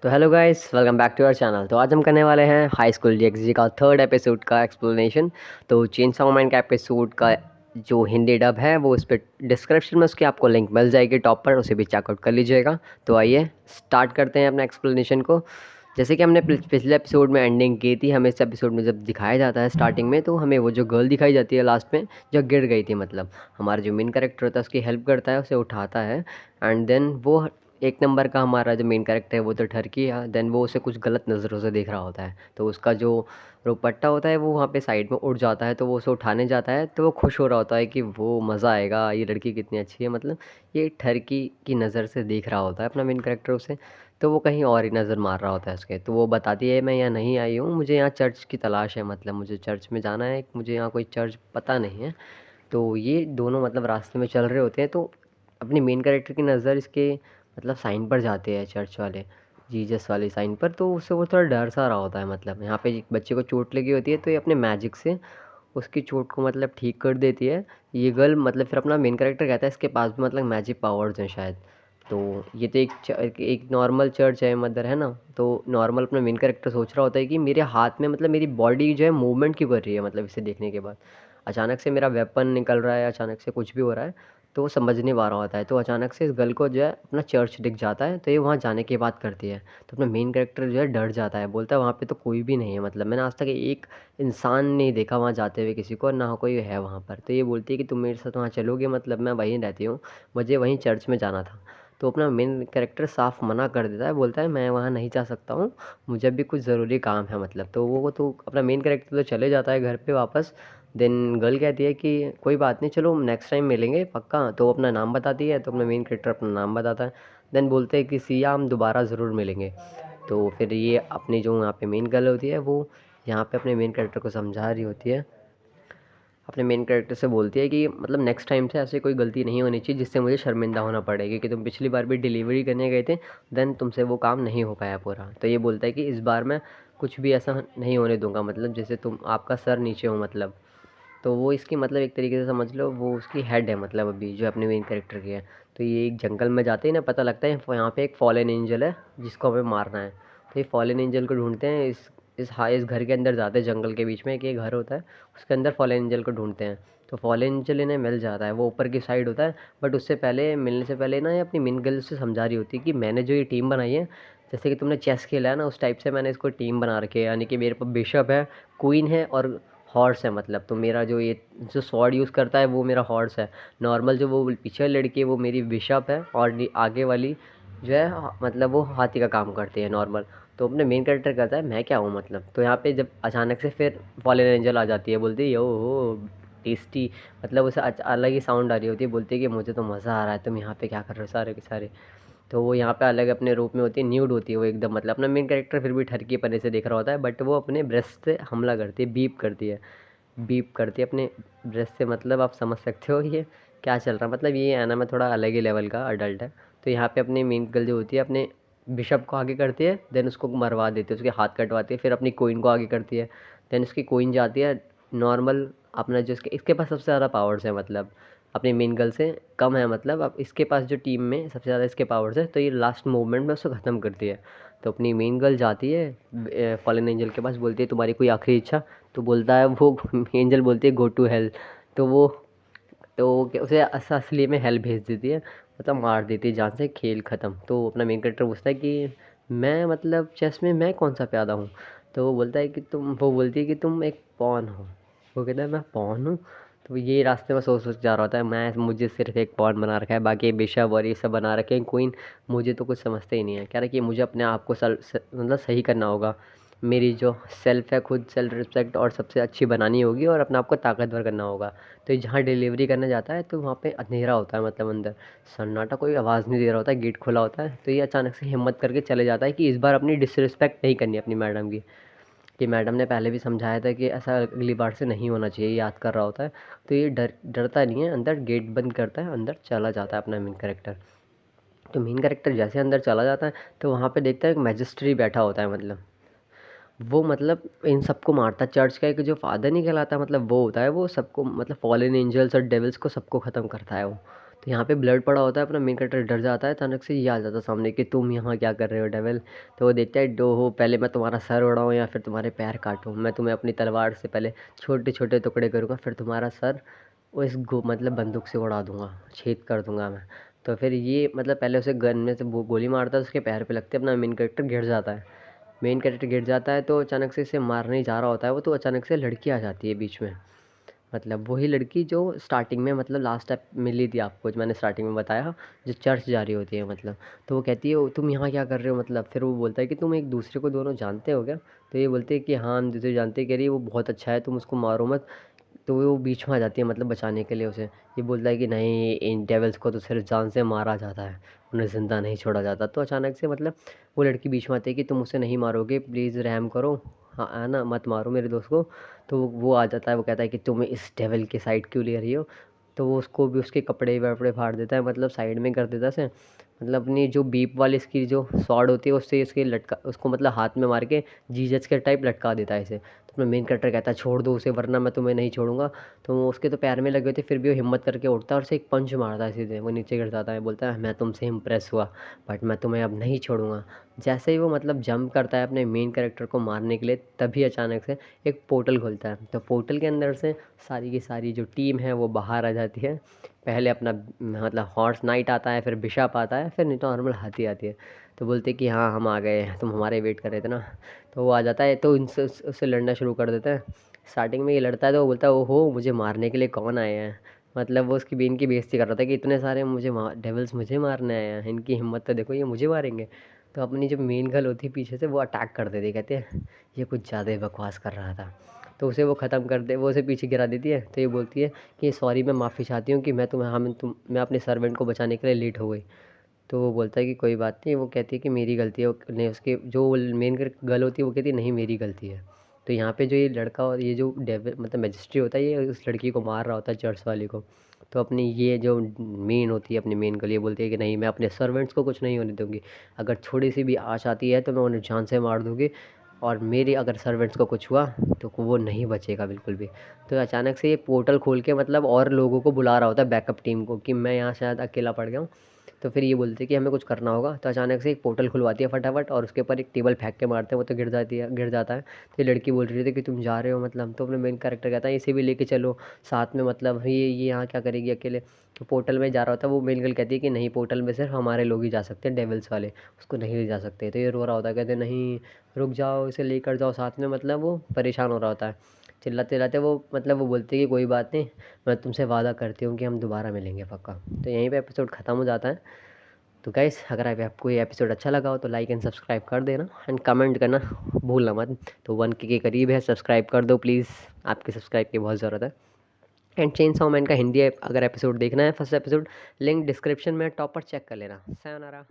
तो hello guys, welcome back to our channel. तो आज हम करने वाले हैं हाई स्कूल डीएक्सजी का थर्ड एपिसोड का एक्सप्लेनेशन। तो चेनसॉ मैन का एपिसोड का जो हिंदी डब है वो उस पर डिस्क्रिप्शन में उसकी आपको लिंक मिल जाएगी टॉप पर, उसे भी चेकआउट कर लीजिएगा। तो आइए स्टार्ट करते हैं अपना एक्सप्लेनेशन को। जैसे कि हमने पिछले एपिसोड में एंडिंग की थी, हमें इस एपिसोड में जब दिखाया जाता है स्टार्टिंग में, तो हमें वो जो गर्ल दिखाई जाती है लास्ट में जो गिर गई थी, मतलब हमारा जो मेन कैरेक्टर होता है उसकी हेल्प करता है, उसे उठाता है। एंड देन वो एक नंबर का हमारा जो मेन कैरेक्टर है वो तो ठरकी है, देन वो उसे कुछ गलत नज़रों से देख रहा होता है। तो उसका जो दुपट्टा होता है वो वहाँ पे साइड में उड़ जाता है, तो वो उसे उठाने जाता है, तो वो खुश हो रहा होता है कि वो मज़ा आएगा, ये लड़की कितनी अच्छी है, मतलब ये ठरकी की नज़र से देख रहा होता है अपना मेन कैरेक्टर उसे। तो वो कहीं और ही नज़र मार रहा होता है उसके। तो वो बताती है मैं यहाँ नहीं आई हूँ, मुझे यहाँ चर्च की तलाश है, मतलब मुझे चर्च में जाना है, मुझे यहाँ कोई चर्च पता नहीं है। तो ये दोनों मतलब रास्ते में चल रहे होते हैं, तो अपनी मेन कैरेक्टर की नज़र इसके मतलब साइन पर जाते हैं, चर्च वाले जीसस वाले साइन पर। तो उससे वो थोड़ा डर सा रहा होता है, मतलब यहाँ पे एक बच्चे को चोट लगी होती है, तो ये अपने मैजिक से उसकी चोट को मतलब ठीक कर देती है ये गर्ल। मतलब फिर अपना मेन कैरेक्टर कहता है इसके पास भी मतलब मैजिक पावर्स हैं शायद। तो ये तो एक नॉर्मल चर्च है, मदर है ना। तो नॉर्मल अपना मेन कैरेक्टर सोच रहा होता है कि मेरे हाथ में मतलब मेरी बॉडी जो है मूवमेंट क्यों कर रही है, मतलब इसे देखने के बाद अचानक से मेरा वेपन निकल रहा है, अचानक से कुछ भी हो रहा है। तो वो समझ नहीं पा रहा होता है, तो अचानक से इस गर्ल को जो है अपना चर्च दिख जाता है, तो ये वहाँ जाने की बात करती है। तो अपना मेन कैरेक्टर जो है डर जाता है, बोलता है वहाँ पे तो कोई भी नहीं है, मतलब मैंने आज तक एक इंसान नहीं देखा वहाँ जाते हुए किसी को, ना कोई है वहाँ पर। तो ये बोलती है कि तुम मेरे साथ वहाँ चलोगे, मतलब मैं वहीं रहती हूँ, मुझे वहीं चर्च में जाना था। तो अपना मेन कैरेक्टर साफ मना कर देता है, बोलता है मैं वहाँ नहीं जा सकता हूँ, मुझे भी कुछ ज़रूरी काम है, मतलब। तो वो तो अपना मेन कैरेक्टर तो चले जाता है घर पे वापस। देन गर्ल कहती है कि कोई बात नहीं, चलो नेक्स्ट टाइम मिलेंगे पक्का। तो वो अपना नाम बताती है, तो अपना मेन कैरेक्टर अपना नाम बताता है। देन बोलते हैं कि सिया हम दोबारा ज़रूर मिलेंगे। तो फिर ये अपनी जो यहाँ पे मेन गर्ल होती है वो यहाँ पे अपने मेन कैरेक्टर को समझा रही होती है, अपने मेन कैरेक्टर से बोलती है कि मतलब नेक्स्ट टाइम से ऐसे कोई गलती नहीं होनी चाहिए जिससे मुझे शर्मिंदा होना पड़े, क्योंकि तुम पिछली बार भी डिलीवरी करने गए थे, देन तुमसे वो काम नहीं हो पाया पूरा। तो ये बोलता है कि इस बार मैं कुछ भी ऐसा नहीं होने दूंगा, मतलब जैसे तुम आपका सर नीचे हो, मतलब। तो वो इसकी मतलब एक तरीके से समझ लो वो उसकी हेड है, मतलब अभी जो अपने मेन कैरेक्टर की है। तो ये एक जंगल में जाते ही ना पता लगता है यहाँ पे एक फॉलन एंजल है जिसको हमें मारना है। तो ये फॉलन एंजल को ढूंढते हैं, इस घर के अंदर जाते हैं, जंगल के बीच में एक ये घर होता है, उसके अंदर फॉलन एंजल को ढूंढते हैं। तो फॉलन एंजल इन्हें मिल जाता है, वो ऊपर की साइड होता है। बट उससे पहले, मिलने से पहले ना, ये अपनी मेन गर्ल से समझा रही होती है कि मैंने जो ये टीम बनाई है, जैसे कि तुमने चेस खेला है ना, उस टाइप से मैंने इसको टीम बना रखी है। यानी कि मेरे पास बिशप है, क्वीन है और हॉर्स है, मतलब। तो मेरा जो ये जो स्वॉर्ड यूज़ करता है वो मेरा हॉर्स है। नॉर्मल जो वो पीछे लड़की है वो मेरी बिशप है, और आगे वाली जो है मतलब वो हाथी का काम करती है नॉर्मल। तो अपने मेन कैरेक्टर कहता है मैं क्या हूँ, मतलब। तो यहाँ पे जब अचानक से फिर फॉलन एंजल आ जाती है, बोलती है यो हो टेस्टी, मतलब उसे अलग ही साउंड आ रही होती है, बोलती है कि मुझे तो मज़ा आ रहा है, तुम यहाँ पे क्या कर रहे हो सारे के सारे। तो वो यहाँ पे अलग अपने रूप में होती है, न्यूड होती है वो एकदम, मतलब अपना मेन कैरेक्टर फिर भी ठरकी पने से देख रहा होता है, बट वो अपने ब्रेस्ट से हमला करती है, बीप करती है, बीप करती है अपने ब्रेस्ट से। मतलब आप समझ सकते हो ये क्या चल रहा है, मतलब ये है ना, मैं थोड़ा अलग ही लेवल का अडल्ट है। तो यहाँ पे अपनी मेन गर्ल जो होती है अपने बिशप को आगे करती है, देन उसको मरवा देती है, उसके हाथ कटवाती है, फिर अपनी कोइन को आगे करती है। देन उसकी कोइन जाती है नॉर्मल अपना जो इसके पास सबसे ज़्यादा पावर्स है, मतलब अपनी मेन गर्ल से कम है, मतलब अब इसके पास जो टीम में सबसे ज़्यादा इसके पावर्स है, तो ये लास्ट मूवमेंट में उसको ख़त्म करती है। तो अपनी मेन गर्ल जाती है फॉलन एंजल के पास, बोलती है तुम्हारी कोई आखिरी इच्छा। तो बोलता है वो एंजल बोलती है गो टू हेल। तो वो उसे असली में हेल भेज देती है, मतलब मार देती है जान से, खेल ख़त्म। तो अपना मेन कैरेक्टर पूछता है कि मैं मतलब चेस में मैं कौन सा प्यादा हूँ। तो वो बोलता है कि वो बोलती है कि तुम एक पॉन हो। वो कहता है मैं पॉन हूँ। तो ये रास्ते में सोच सोच जा रहा होता है, मैं मुझे सिर्फ एक पॉन बना रखा है, बाकी बिशप और ये सब बना रखे हैं क्वीन, मुझे तो कुछ समझते ही नहीं है। कह रहा है कि मुझे अपने आप को मतलब सही करना होगा, मेरी जो सेल्फ है खुद सेल्फ रिस्पेक्ट और सबसे अच्छी बनानी होगी, और अपने आप को ताकतवर करना होगा। तो ये जहाँ डिलीवरी करने जाता है तो वहाँ पे अंधेरा होता है, मतलब अंदर सन्नाटा, कोई आवाज़ नहीं दे रहा होता है, गेट खुला होता है। तो ये अचानक से हिम्मत करके चले जाता है कि इस बार अपनी डिसरिस्पेक्ट नहीं करनी अपनी मैडम की, कि मैडम ने पहले भी समझाया था कि ऐसा अगली बार से नहीं होना चाहिए, याद कर रहा होता है। तो ये डरता नहीं है, अंदर गेट बंद करता है, अंदर चला जाता है अपना मेन कैरेक्टर। तो मेन कैरेक्टर जैसे अंदर चला जाता है तो वहाँ पे देखता है एक मैजिस्ट्री बैठा होता है, मतलब वो मतलब इन सबको मारता है। चर्च का एक जो फादर नहीं कहलाता, मतलब वो होता है, वो सबको मतलब फॉलन एंजल्स और डेविल्स को सबको ख़त्म करता है वो। तो यहाँ पे ब्लड पड़ा होता है, अपना मेन कैरेक्टर डर जाता है, अचानक से ये आ जाता है सामने कि तुम यहाँ क्या कर रहे हो डेविल। तो वो देखता है, डो हो पहले मैं तुम्हारा सर उड़ाऊँ या फिर तुम्हारे पैर काटूँ, मैं तुम्हें अपनी तलवार से पहले छोटे छोटे टुकड़े करूँगा, फिर तुम्हारा सर वो इस गो मतलब बंदूक से उड़ा दूंगा, छेद कर दूंगा मैं। तो फिर ये मतलब पहले उसे गन में से वो गोली मारता है, उसके पैर पे लगती है, अपना मेन कैरेक्टर गिर जाता है। मेन कैरेक्टर गिर जाता है तो अचानक से इसे मारने ही जा रहा होता है वो, तो अचानक से लड़की आ जाती है बीच में। मतलब वही लड़की जो स्टार्टिंग में मतलब लास्ट टाइम मिली थी आपको, जो मैंने स्टार्टिंग में बताया, जो चर्च जा रही होती है मतलब। तो वो कहती है, तुम यहाँ क्या कर रहे हो मतलब?" फिर वो बोलता है कि तुम एक दूसरे को दोनों जानते हो क्या?" तो ये बोलते हैं कि हाँ, हम दूसरे जानते हैं। कह रही है, वो बहुत अच्छा है, तुम उसको मारो मत। तो वो बीच में आ जाती है मतलब बचाने के लिए उसे। ये बोलता है कि नहीं, इन डेविल्स को तो सिर्फ जान से मारा जाता है, उन्हें ज़िंदा नहीं छोड़ा जाता। तो अचानक से मतलब वो लड़की बीच में आती है कि तुम उसे नहीं मारोगे, प्लीज़ रहम करो, हाँ है ना, मत मारो मेरे दोस्त को। तो वो आ जाता है, वो कहता है कि तुम इस डेविल की साइड क्यों ले रही हो। तो वो उसको भी उसके कपड़े वपड़े फाड़ देता है, मतलब साइड में कर देता है उसे। मतलब अपनी जो बीप वाली इसकी जो स्वॉर्ड होती है उससे इसके लटका उसको मतलब हाथ में मार के जीसस के टाइप लटका देता है इसे। तो अपना मेन कैरेक्टर कहता है, छोड़ दो उसे वरना मैं तुम्हें नहीं छोड़ूंगा। तो वो उसके तो पैर में लगे हुए थे, फिर भी वो हिम्मत करके उठता है और उसे एक पंच मारता है सीधे, वो नीचे गिर जाता है। बोलता है, मैं तुमसे इम्प्रेस हुआ, बट मैं तुम्हें अब नहीं छोड़ूंगा। जैसे ही वो मतलब जंप करता है अपने मेन कैरेक्टर को मारने के लिए, तभी अचानक से एक पोर्टल खुलता है। तो पोर्टल के अंदर से सारी की सारी जो टीम है वो बाहर आ जाती है। पहले अपना मतलब हॉर्स नाइट आता है, फिर बिशप आता है, फिर नहीं तो नॉर्मल हाथी आती है। तो बोलते हैं कि हाँ, हम आ गए, तुम हमारे वेट कर रहे थे ना। तो वो आ जाता है, तो इनसे उससे लड़ना शुरू कर देता है। स्टार्टिंग में ये लड़ता है तो वो बोलता है, ओहो, मुझे मारने के लिए कौन आए हैं। मतलब वो उसकी बेन की बेइज्जती कर रहा था कि इतने सारे मुझे डेविल्स मुझे मारने आए हैं, इनकी हिम्मत तो देखो, ये मुझे मारेंगे। तो अपनी जो मेन गर्ल होती है पीछे से, वो अटैक कर देती है, कहते हैं ये कुछ ज़्यादा ही बकवास कर रहा था। तो उसे वो ख़त्म कर दे, वो उसे पीछे गिरा देती है। तो ये बोलती है कि सॉरी, मैं माफ़ी चाहती हूँ कि मैं तुम्हें मैं अपने सर्वेंट को बचाने के लिए लेट हो गई। तो वो बोलता है कि कोई बात नहीं। वो कहती है कि मेरी गलती है, वो नहीं, उसके जो मेन गर्ल होती है वो कहती है नहीं, मेरी गलती है। तो यहाँ पे जो ये लड़का और ये जो डेविल मतलब मैजिस्ट्री होता है, ये उस लड़की को मार रहा होता है, चर्च वाली को। तो अपनी ये जो मेन होती है, अपनी मेन गर्ल, ये बोलती है कि नहीं, मैं अपने सर्वेंट्स को कुछ नहीं होने दूंगी। अगर थोड़ी सी भी आँच आती है तो मैं उन्हें जान से मार दूंगी, और मेरे अगर सर्वेंट्स को कुछ हुआ तो वो नहीं बचेगा बिल्कुल भी। तो अचानक से ये पोर्टल खोल के मतलब और लोगों को बुला रहा होता है, बैकअप टीम को, कि मैं यहाँ शायद अकेला पड़ गया हूँ। तो फिर ये बोलते हैं कि हमें कुछ करना होगा। तो अचानक से एक पोर्टल खुलवाती है फटाफट, और उसके ऊपर एक टेबल फेंक के मारते हैं, वो तो गिर जाता है। तो ये लड़की बोल रही थी कि तुम जा रहे हो मतलब। तो अपने मेन कैरेक्टर कहता है, इसे भी लेके चलो साथ में, मतलब ये यहाँ क्या करेगी अकेले। तो पोर्टल में जा रहा होता है, वो मेन गर्ल कहती है कि नहीं, पोर्टल में सिर्फ हमारे लोग ही जा सकते हैं, डेविल्स वाले, उसको नहीं ले जा सकते। तो ये रो रहा होता है, कहते नहीं, रुक जाओ, इसे लेकर जाओ साथ में। मतलब वो परेशान हो रहा होता है, चिल्लाते चिल्लाते। वो मतलब वो बोलती है कि कोई बात नहीं, मैं तुमसे वादा करती हूँ कि हम दोबारा मिलेंगे पक्का। तो यहीं पे एपिसोड ख़त्म हो जाता है। तो गाइस, अगर आपको ये एपिसोड अच्छा लगा हो तो लाइक एंड सब्सक्राइब कर देना, एंड कमेंट करना भूलना मत। तो 1K के करीब है, सब्सक्राइब कर दो प्लीज़, आपके सब्सक्राइब की बहुत ज़रूरत है। एंड चेनसॉ मैन का हिंदी अगर एपिसोड देखना है, फर्स्ट एपिसोड, लिंक डिस्क्रिप्शन में टॉप पर चेक कर लेना। सायोनारा।